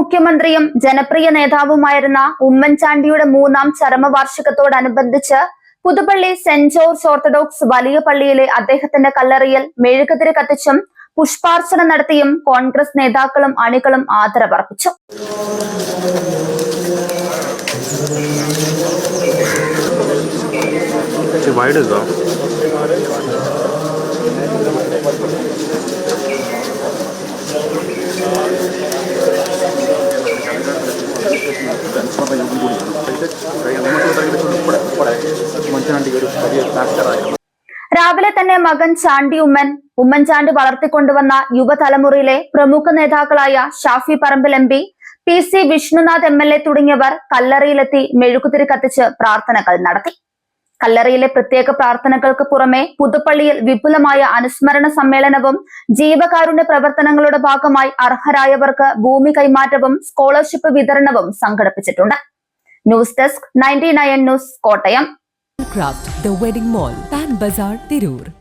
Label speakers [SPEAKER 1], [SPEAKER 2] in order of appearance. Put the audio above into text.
[SPEAKER 1] മുഖ്യമന്ത്രിയും ജനപ്രിയ നേതാവുമായിരുന്ന ഉമ്മൻചാണ്ടിയുടെ 3ാം ചരമവാർഷികത്തോടനുബന്ധിച്ച് പുതുപ്പള്ളി സെന്റ് ജോർജ് ഓർത്തഡോക്സ് വലിയ പള്ളിയിലെ അദ്ദേഹത്തിന്റെ കല്ലറയിൽ മെഴുകുതിരി കത്തിച്ചും പുഷ്പാർച്ചന നടത്തിയും കോൺഗ്രസ് നേതാക്കളും അണികളും ആദരവർപ്പിച്ചു. രാവിലെ തന്നെ മകൻ ചാണ്ടി ഉമ്മൻചാണ്ടി വളർത്തിക്കൊണ്ടുവന്ന യുവതലമുറയിലെ പ്രമുഖ നേതാക്കളായ Shafi Parambil MP, PC Vishnunath MLA തുടങ്ങിയവർ കല്ലറയിലെത്തി മെഴുകുതിരി കത്തിച്ച് പ്രാർത്ഥനകൾ നടത്തി. കല്ലറയിലെ പ്രത്യേക പ്രാർത്ഥനകൾക്ക് പുറമെ പുതുപ്പള്ളിയിൽ വിപുലമായ അനുസ്മരണ സമ്മേളനവും ജീവകാരുണ്യ പ്രവർത്തനങ്ങളുടെ ഭാഗമായി അർഹരായവർക്ക് ഭൂമി കൈമാറ്റവും സ്കോളർഷിപ്പ് വിതരണവും സംഘടിപ്പിച്ചിട്ടുണ്ട്. News desk 99 news, Kottayam.
[SPEAKER 2] The Wedding Mall, Pan Bazaar, Tirur.